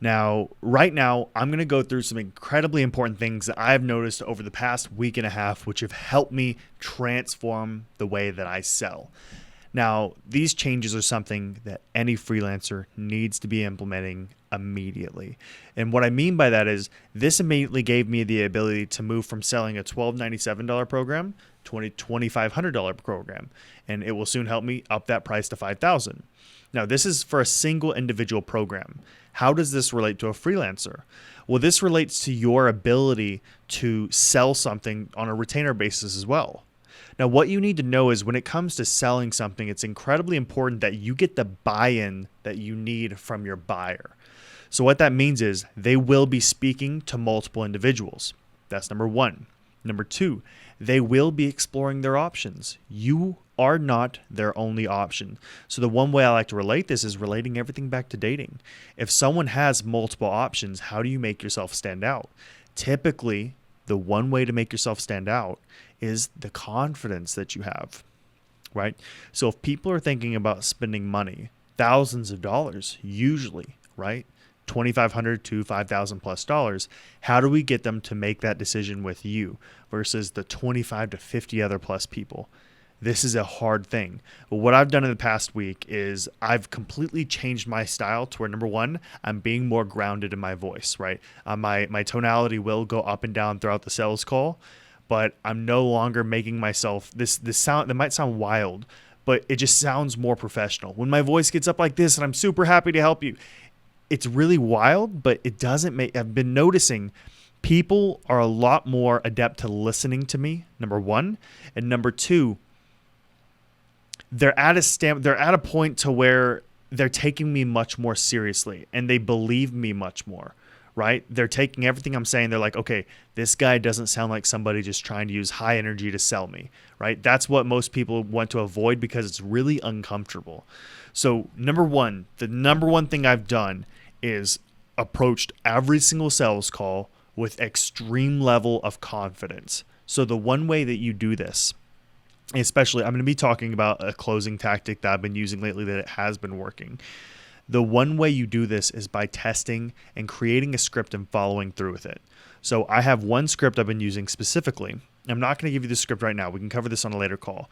Now, right now, I'm going to go through some incredibly important things that I've noticed over the past week and a half, which have helped me transform the way that I sell. Now, these changes are something that any freelancer needs to be implementing immediately. And what I mean by that is this immediately gave me the ability to move from selling a $1,297 program to a $2,500 program. And it will soon help me up that price to $5,000. Now, this is for a single individual program. How does this relate to a freelancer? Well, this relates to your ability to sell something on a retainer basis as well. Now, what you need to know is when it comes to selling something, it's incredibly important that you get the buy-in that you need from your buyer. So what that means is they will be speaking to multiple individuals. That's number one. Number two, they will be exploring their options. You are not their only option. So the one way I like to relate this is relating everything back to dating. If someone has multiple options, how do you make yourself stand out? Typically, the one way to make yourself stand out is the confidence that you have, right? So if people are thinking about spending money, thousands of dollars usually, right? $2,500 to $5,000 plus dollars. How do we get them to make that decision with you versus the 25 to 50 other plus people? This is a hard thing. But what I've done in the past week is I've completely changed my style to where, number one, I'm being more grounded in my voice, right? My tonality will go up and down throughout the sales call, but I'm no longer making myself this sound that might sound wild, but it just sounds more professional. When my voice gets up like this and I'm super happy to help you, it's really wild, but it doesn't make, I've been noticing people are a lot more adept to listening to me, number one. And number two, they're at a point to where they're taking me much more seriously and they believe me much more, right? They're taking everything I'm saying. They're like, okay, this guy doesn't sound like somebody just trying to use high energy to sell me, right? That's what most people want to avoid because it's really uncomfortable. So number one, the number one thing I've done is approached every single sales call with extreme level of confidence. So the one way that you do this, especially, I'm going to be talking about a closing tactic that I've been using lately that it has been working. The one way you do this is by testing and creating a script and following through with it. So I have one script I've been using specifically. I'm not going to give you the script right now. We can cover this on a later call.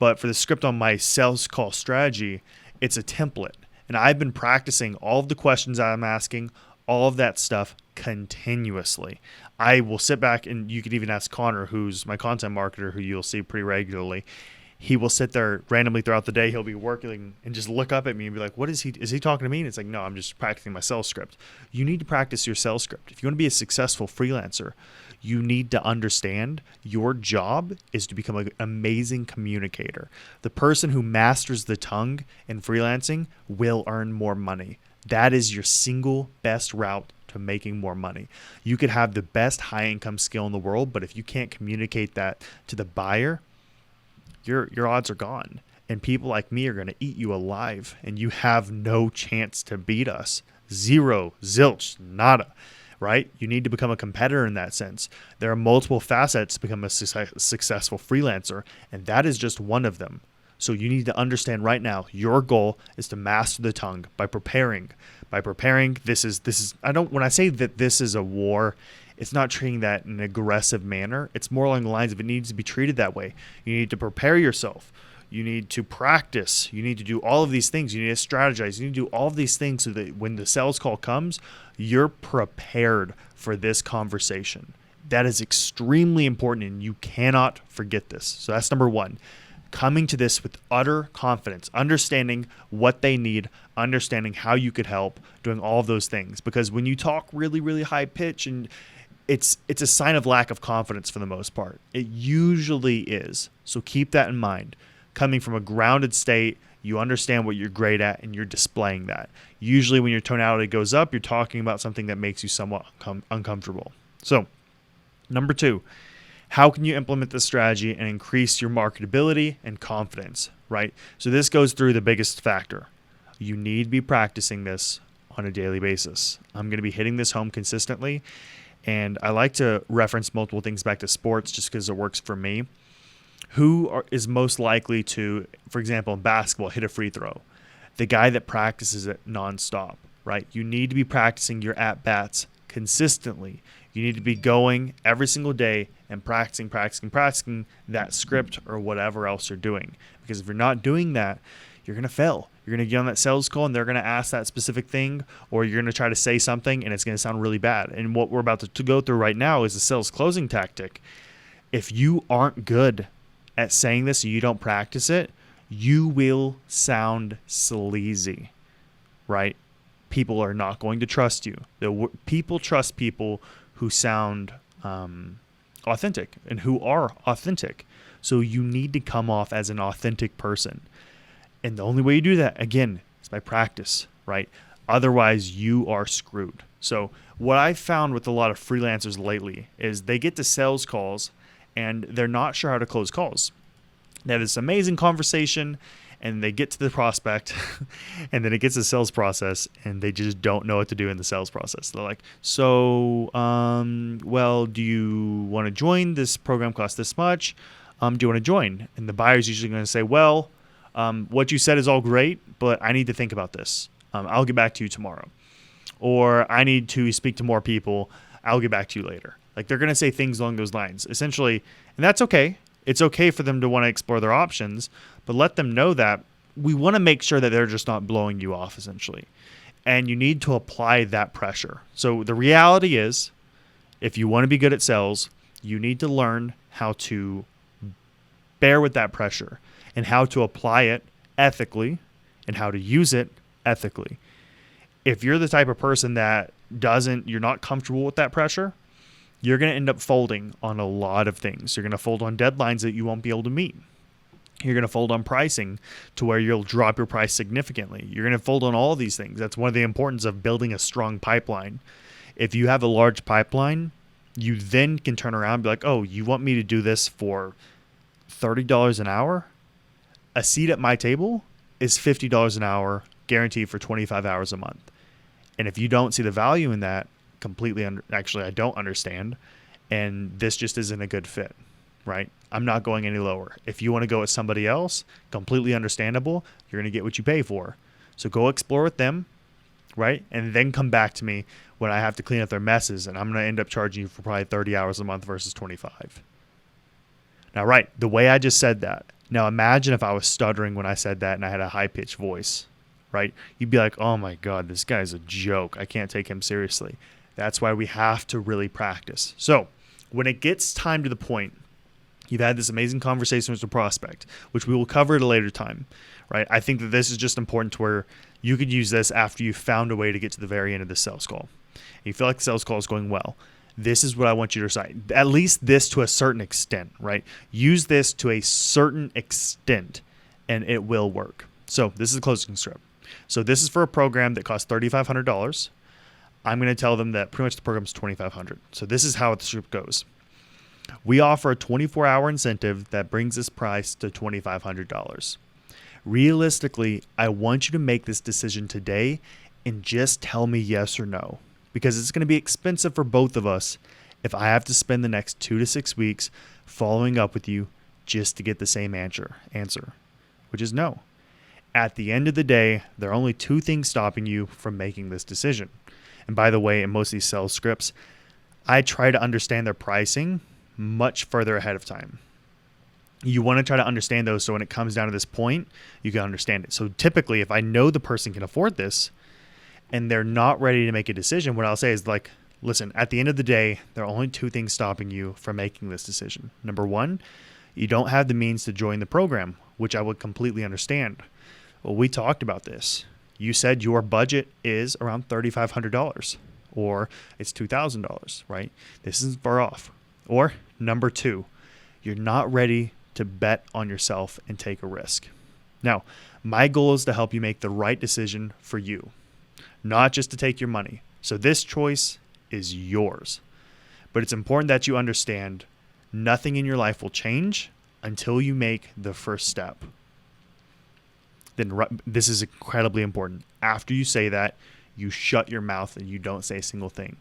But for the script on my sales call strategy, it's a template. And I've been practicing all of the questions I'm asking, all of that stuff continuously. I will sit back and you could even ask Connor, who's my content marketer, who you'll see pretty regularly. He will sit there randomly throughout the day. He'll be working and just look up at me and be like, what is he talking to me? And it's like, no, I'm just practicing my sales script. You need to practice your sales script. If you want to be a successful freelancer, you need to understand your job is to become an amazing communicator. The person who masters the tongue in freelancing will earn more money. That is your single best route to making more money. You could have the best high income skill in the world, but if you can't communicate that to the buyer, your odds are gone. And people like me are going to eat you alive, and you have no chance to beat us. Zero, zilch, nada, right? You need to become a competitor in that sense. There are multiple facets to become a successful freelancer, and that is just one of them. So you need to understand right now, your goal is to master the tongue by preparing. When I say that this is a war, it's not treating that in an aggressive manner. It's more along the lines of it needs to be treated that way. You need to prepare yourself. You need to practice. You need to do all of these things. You need to strategize. You need to do all of these things so that when the sales call comes, you're prepared for this conversation. That is extremely important, and you cannot forget this. So that's number one. Coming to this with utter confidence, understanding what they need, understanding how you could help, doing all of those things. Because when you talk really, really high pitch, and it's a sign of lack of confidence for the most part. It usually is. So keep that in mind. Coming from a grounded state, you understand what you're great at, and you're displaying that. Usually when your tonality goes up, you're talking about something that makes you somewhat uncomfortable. So, number two, how can you implement this strategy and increase your marketability and confidence, right? So this goes through the biggest factor. You need to be practicing this on a daily basis. I'm going to be hitting this home consistently, and I like to reference multiple things back to sports just because it works for me. Is most likely to, for example, in basketball, hit a free throw? The guy that practices it nonstop. right? You need to be practicing your at-bats consistently. You need to be going every single day and practicing that script or whatever else you're doing. Because if you're not doing that, you're going to fail. You're going to get on that sales call and they're going to ask that specific thing, or you're going to try to say something and it's going to sound really bad. And what we're about to go through right now is a sales closing tactic. If you aren't good at saying this and you don't practice it, you will sound sleazy, right? People are not going to trust you. People trust people who sound authentic and who are authentic. So you need to come off as an authentic person. And the only way you do that, again, is by practice, right? Otherwise, you are screwed. So what I've found with a lot of freelancers lately is they get to sales calls and they're not sure how to close calls. They have this amazing conversation and they get to the prospect and then it gets a sales process and they just don't know what to do in the sales process. They're like, so, well, do you want to join? This program costs this much. Do you want to join? And the buyer's usually going to say, well, what you said is all great, but I need to think about this. I'll get back to you tomorrow. Or I need to speak to more people. I'll get back to you later. Like they're going to say things along those lines, essentially, and that's okay. It's okay for them to want to explore their options, but let them know that we want to make sure that they're just not blowing you off, essentially. And you need to apply that pressure. So the reality is, if you want to be good at sales, you need to learn how to bear with that pressure and how to apply it ethically and how to use it ethically. If you're the type of person that you're not comfortable with that pressure, you're going to end up folding on a lot of things. You're going to fold on deadlines that you won't be able to meet. You're going to fold on pricing to where you'll drop your price significantly. You're going to fold on all of these things. That's one of the importance of building a strong pipeline. If you have a large pipeline, you then can turn around and be like, oh, you want me to do this for $30 an hour? A seat at my table is $50 an hour, guaranteed for 25 hours a month. And if you don't see the value in that, I don't understand, and this just isn't a good fit, right? I'm not going any lower. If you want to go with somebody else, completely understandable. You're going to get what you pay for. So go explore with them, right? And then come back to me when I have to clean up their messes, and I'm going to end up charging you for probably 30 hours a month versus 25. Now, right, the way I just said that. Now imagine if I was stuttering when I said that and I had a high-pitched voice, right? You'd be like, oh my God, this guy's a joke. I can't take him seriously. That's why we have to really practice. So when it gets time to the point, you've had this amazing conversation with the prospect, which we will cover at a later time, right? I think that this is just important to where you could use this after you've found a way to get to the very end of the sales call. And you feel like the sales call is going well. This is what I want you to decide. At least this to a certain extent, right? Use this to a certain extent and it will work. So this is a closing script. So this is for a program that costs $3,500. I'm going to tell them that pretty much the program is $2,500. So this is how the script goes. We offer a 24-hour incentive that brings this price to $2,500. Realistically, I want you to make this decision today and just tell me yes or no, because it's going to be expensive for both of us if I have to spend the next 2 to 6 weeks following up with you just to get the same answer, which is no. At the end of the day, there are only 2 things stopping you from making this decision. And by the way, in most of these sales scripts, I try to understand their pricing much further ahead of time. You want to try to understand those so when it comes down to this point, you can understand it. So typically, if I know the person can afford this and they're not ready to make a decision, what I'll say is like, listen, at the end of the day, there are only 2 things stopping you from making this decision. Number 1, you don't have the means to join the program, which I would completely understand. Well, we talked about this. You said your budget is around $3,500 or it's $2,000, right? This isn't far off. Or number 2, you're not ready to bet on yourself and take a risk. Now, my goal is to help you make the right decision for you, not just to take your money. So this choice is yours. But it's important that you understand nothing in your life will change until you make the first step. Then this is incredibly important. After you say that, you shut your mouth and you don't say a single thing.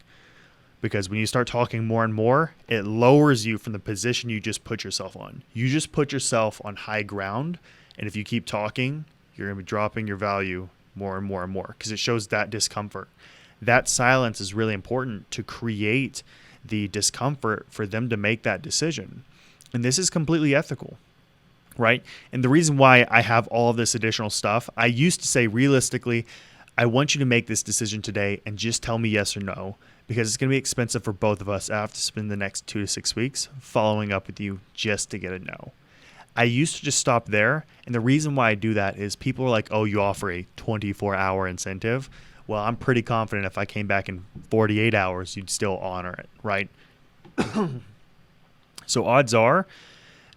Because when you start talking more and more, it lowers you from the position you just put yourself on. You just put yourself on high ground, and if you keep talking, you're going to be dropping your value more and more and more because it shows that discomfort. That silence is really important to create the discomfort for them to make that decision. And this is completely ethical, right? And the reason why I have all of this additional stuff, I used to say realistically, I want you to make this decision today and just tell me yes or no, because it's going to be expensive for both of us. I have to spend the next 2 to 6 weeks following up with you just to get a no. I used to just stop there. And the reason why I do that is people are like, oh, you offer a 24-hour incentive. Well, I'm pretty confident if I came back in 48 hours, you'd still honor it, right? So odds are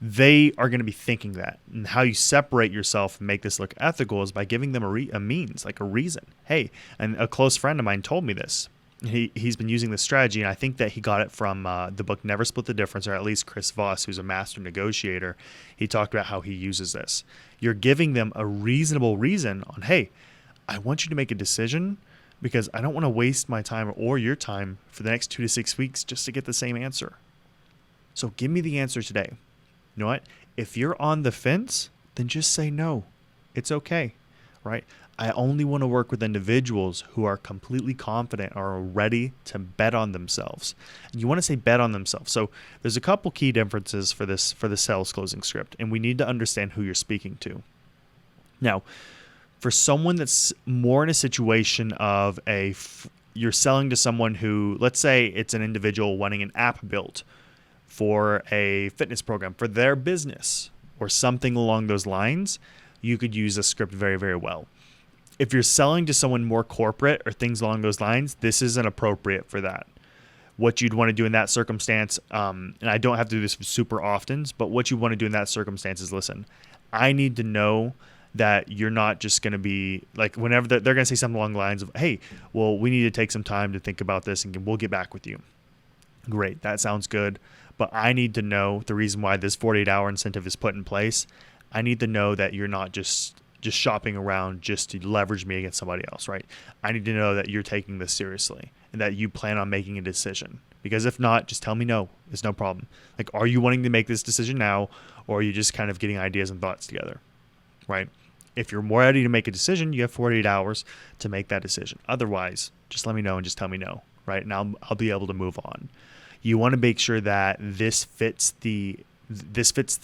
they are going to be thinking that. And how you separate yourself and make this look ethical is by giving them a means, like a reason. Hey, and a close friend of mine told me this. He's been using this strategy, and I think that he got it from the book Never Split the Difference, or at least Chris Voss, who's a master negotiator. He talked about how he uses this. You're giving them a reasonable reason on, hey, I want you to make a decision because I don't want to waste my time or your time for the next 2 to 6 weeks just to get the same answer. So give me the answer today. You know what? If you're on the fence, then just say no. It's okay, right? I only want to work with individuals who are completely confident or are ready to bet on themselves. And you want to say bet on themselves. So there's a couple key differences for the sales closing script, and we need to understand who you're speaking to. Now, for someone that's more in a situation of you're selling to someone who, let's say it's an individual wanting an app built for a fitness program for their business or something along those lines, you could use a script very, very well. If you're selling to someone more corporate or things along those lines, this isn't appropriate for that. What you'd want to do in that circumstance, and I don't have to do this super often, but what you want to do in that circumstance is listen, I need to know that you're not just going to be like, whenever they're going to say something along the lines of, hey, well, we need to take some time to think about this and we'll get back with you. Great, that sounds good. But I need to know the reason why this 48-hour incentive is put in place. I need to know that you're not just shopping around just to leverage me against somebody else, right? I need to know that you're taking this seriously and that you plan on making a decision. Because if not, just tell me no. It's no problem. Like, are you wanting to make this decision now, or are you just kind of getting ideas and thoughts together, right? If you're more ready to make a decision, you have 48 hours to make that decision. Otherwise, just let me know and just tell me no, right? And I'll be able to move on. You want to make sure that this fits the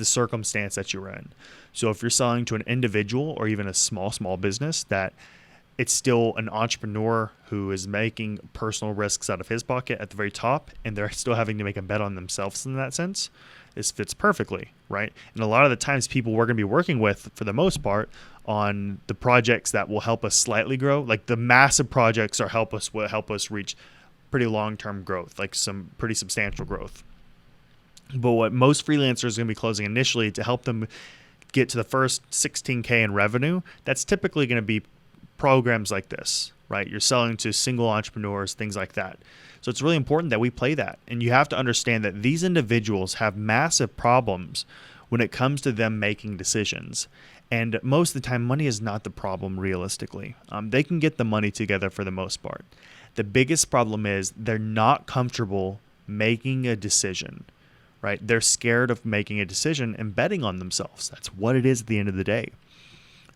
circumstance that you're in. So if you're selling to an individual or even a small business, that it's still an entrepreneur who is making personal risks out of his pocket at the very top, and they're still having to make a bet on themselves in that sense, this fits perfectly, right? And a lot of the times people we're going to be working with, for the most part, on the projects that will help us slightly grow, like the massive projects will help us reach pretty long-term growth, like some pretty substantial growth. But what most freelancers are going to be closing initially to help them get to the first 16K in revenue, that's typically going to be programs like this, right? You're selling to single entrepreneurs, things like that. So it's really important that we play that. And you have to understand that these individuals have massive problems when it comes to them making decisions. And most of the time, money is not the problem realistically. They can get the money together for the most part. The biggest problem is they're not comfortable making a decision, right? They're scared of making a decision and betting on themselves. That's what it is at the end of the day,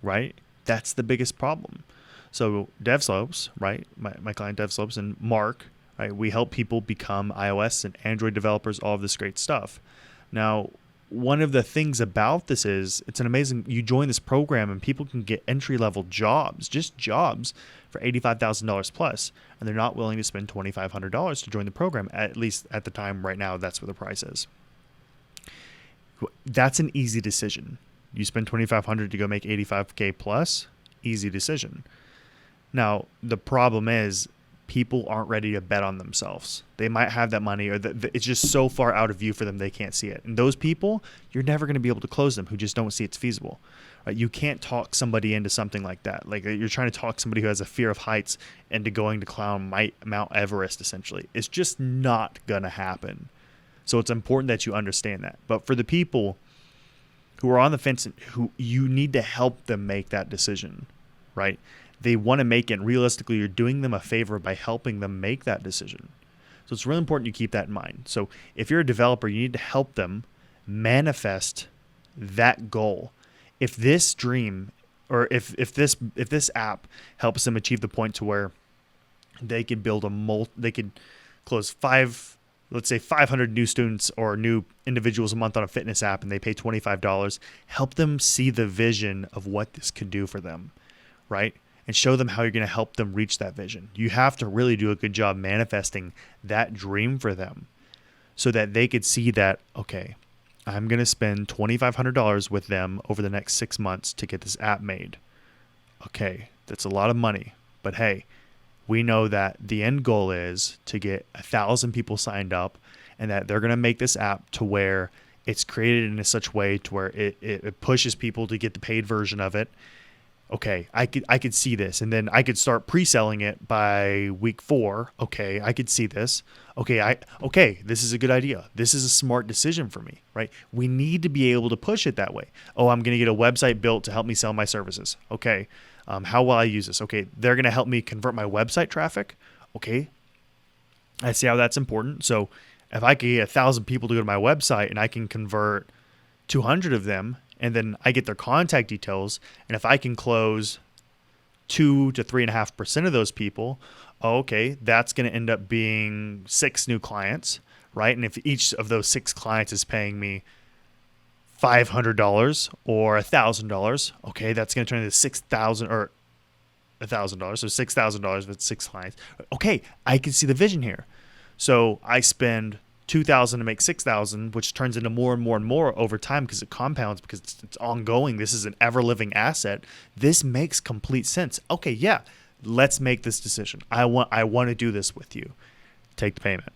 right? That's the biggest problem. So DevSlopes, right? My client DevSlopes and Mark, right? We help people become iOS and Android developers, all of this great stuff. Now, one of the things about this is it's an amazing, you join this program and people can get entry-level jobs, just jobs for $85,000 plus, and they're not willing to spend $2,500 to join the program, at least at the time right now, that's what the price is. That's an easy decision. You spend $2,500 to go make $85K plus, easy decision. Now, the problem is people aren't ready to bet on themselves. They might have that money, or it's just so far out of view for them they can't see it. And those people, you're never going to be able to close them who just don't see it's feasible. Right? You can't talk somebody into something like that. Like you're trying to talk somebody who has a fear of heights into going to climb Mount Everest, essentially. It's just not going to happen. So it's important that you understand that. But for the people who are on the fence, who you need to help them make that decision, right? They want to make it, and realistically, you're doing them a favor by helping them make that decision. So it's really important you keep that in mind. So if you're a developer, you need to help them manifest that goal. If this dream or if this app helps them achieve the point to where they could build they could close let's say 500 new students or new individuals a month on a fitness app, and they pay $25, help them see the vision of what this could do for them, right? And show them how you're going to help them reach that vision. You have to really do a good job manifesting that dream for them so that they could see that, okay, I'm going to spend $2,500 with them over the next 6 months to get this app made. Okay, that's a lot of money, but hey, we know that the end goal is to get 1,000 people signed up, and that they're going to make this app to where it's created in such a way to where it pushes people to get the paid version of it. Okay, I could see this, and then I could start pre-selling it by week 4. Okay, I could see this. Okay, this is a good idea. This is a smart decision for me, right? We need to be able to push it that way. Oh, I'm going to get a website built to help me sell my services. Okay, how will I use this? Okay, they're going to help me convert my website traffic. Okay, I see how that's important. So if I could get 1,000 people to go to my website and I can convert 200 of them, and then I get their contact details, and if I can close 2 to 3.5% of those people, okay, that's going to end up being 6 new clients, right? And if each of those 6 clients is paying me $500 or $1,000, okay, that's going to turn into $6,000 or $1,000, so $6,000 with 6 clients. Okay, I can see the vision here. So I spend $2,000 to make $6,000, which turns into more and more and more over time because it compounds, because it's ongoing. This is an ever-living asset. This makes complete sense. Okay, yeah, let's make this decision. I want to do this with you. Take the payment.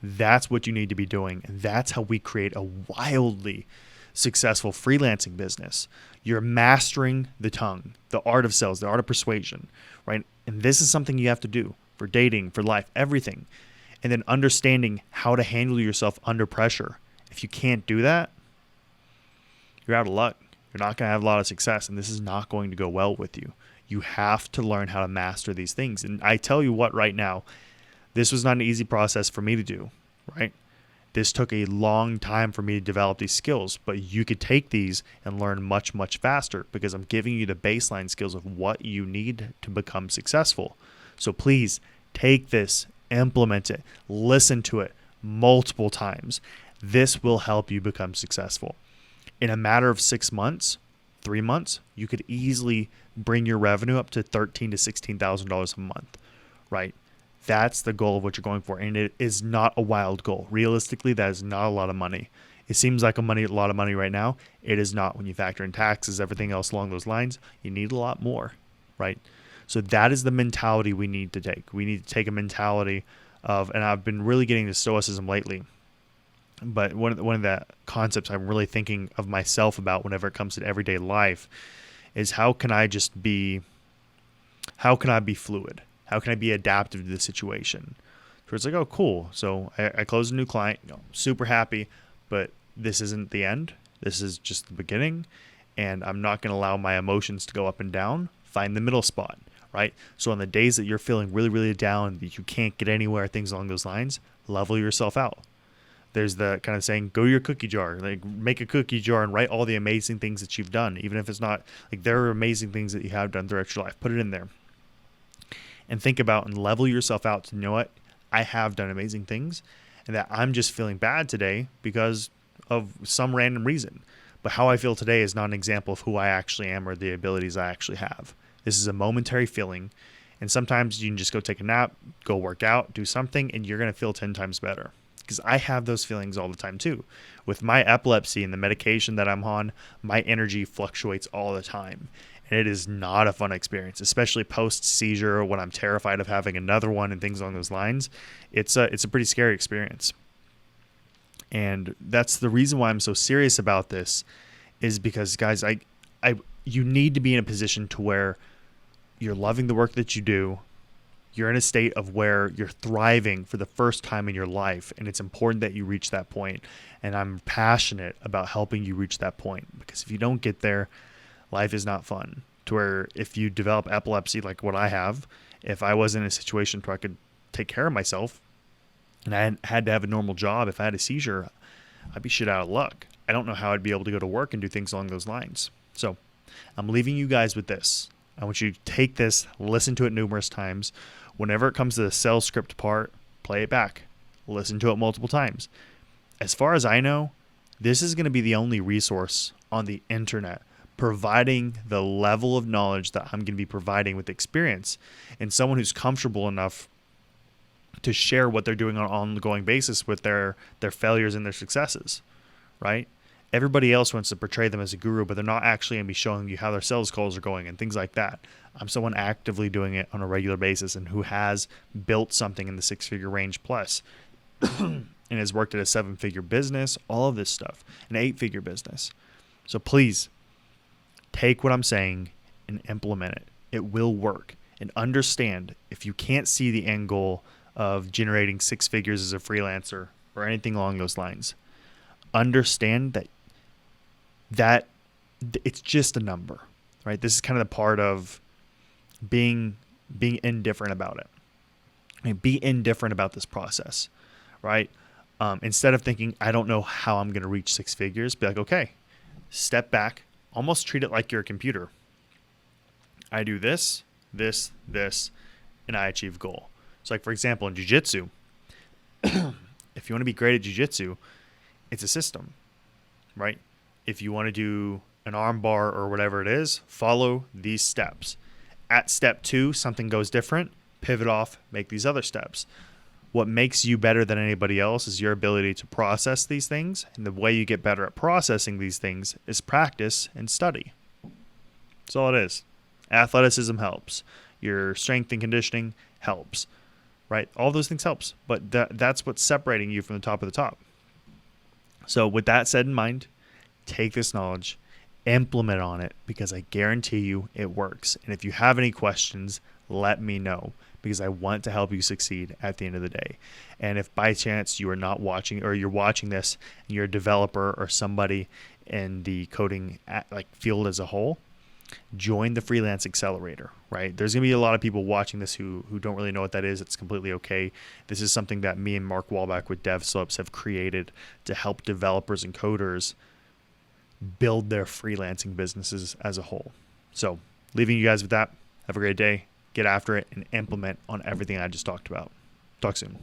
That's what you need to be doing. And that's how we create a wildly successful freelancing business. You're mastering the tongue, the art of sales, the art of persuasion, right? And this is something you have to do for dating, for life, everything. And then understanding how to handle yourself under pressure. If you can't do that, you're out of luck. You're not going to have a lot of success, and this is not going to go well with you. You have to learn how to master these things. And I tell you what, right now, this was not an easy process for me to do, right? This took a long time for me to develop these skills, but you could take these and learn much, much faster because I'm giving you the baseline skills of what you need to become successful. So please take this, implement it, listen to it multiple times. This will help you become successful. In a matter of 6 months, 3 months, you could easily bring your revenue up to $13,000 to $16,000 a month, right? That's the goal of what you're going for, and it is not a wild goal. Realistically, that is not a lot of money. It seems like a lot of money right now. It is not. When you factor in taxes, everything else along those lines, you need a lot more, right? So that is the mentality we need to take. We need to take a mentality of, and I've been really getting to Stoicism lately, but one of the concepts I'm really thinking of myself about whenever it comes to everyday life is how can I be fluid? How can I be adaptive to the situation? So it's like, oh, cool. So I closed a new client, super happy, but this isn't the end. This is just the beginning, and I'm not going to allow my emotions to go up and down. Find the middle spot, right? So on the days that you're feeling really, really down, that you can't get anywhere, things along those lines, level yourself out. There's the kind of saying, go to your cookie jar, like make a cookie jar and write all the amazing things that you've done. Even if it's not, like there are amazing things that you have done throughout your life, put it in there. And think about and level yourself out to know what I have done amazing things, and that I'm just feeling bad today because of some random reason. But how I feel today is not an example of who I actually am or the abilities I actually have. This is a momentary feeling, and sometimes you can just go take a nap, go work out, do something, and you're going to feel 10 times better. Because I have those feelings all the time too. With my epilepsy and the medication that I'm on, my energy fluctuates all the time. And it is not a fun experience, especially post-seizure when I'm terrified of having another one and things along those lines. It's a pretty scary experience. And that's the reason why I'm so serious about this, is because, guys, you need to be in a position to where you're loving the work that you do. You're in a state of where you're thriving for the first time in your life, and it's important that you reach that point. And I'm passionate about helping you reach that point, because if you don't get there, life is not fun. To where if you develop epilepsy like what I have, if I was in a situation where I could take care of myself and I had to have a normal job, if I had a seizure, I'd be shit out of luck. I don't know how I'd be able to go to work and do things along those lines. So I'm leaving you guys with this. I want you to take this, listen to it numerous times. Whenever it comes to the sales script part, play it back. Listen to it multiple times. As far as I know, this is going to be the only resource on the internet providing the level of knowledge that I'm going to be providing with experience, and someone who's comfortable enough to share what they're doing on an ongoing basis with their failures and their successes, right? Everybody else wants to portray them as a guru, but they're not actually going to be showing you how their sales calls are going and things like that. I'm someone actively doing it on a regular basis and who has built something in the 6-figure range plus and has worked at a 7-figure business, all of this stuff, an 8-figure business. So please take what I'm saying and implement it. It will work. And understand, if you can't see the end goal of generating 6 figures as a freelancer or anything along those lines, understand that it's just a number, right? This is kind of the part of being indifferent about it. I mean, be indifferent about this process, right? Instead of thinking, I don't know how I'm going to reach 6 figures, be like, okay, step back, almost treat it like you're a computer. I do this, this, this, and I achieve goal. So like, for example, in jiu-jitsu, if you want to be great at jiu-jitsu, it's a system, right? If you want to do an arm bar or whatever it is, follow these steps. At step 2, something goes different, pivot off, make these other steps. What makes you better than anybody else is your ability to process these things. And the way you get better at processing these things is practice and study. That's all it is. Athleticism helps. Your strength and conditioning helps, right? All those things helps. But that's what's separating you from the top of the top. So with that said in mind, take this knowledge, implement on it, because I guarantee you it works. And if you have any questions, let me know, because I want to help you succeed at the end of the day. And if by chance you are not watching, or you're watching this and you're a developer or somebody in the coding field as a whole, join the Freelance Accelerator, right? There's going to be a lot of people watching this who don't really know what that is. It's completely okay. This is something that me and Mark Walbach with DevSlopes have created to help developers and coders build their freelancing businesses as a whole. So leaving you guys with that. Have a great day. Get after it and implement on everything I just talked about. Talk soon.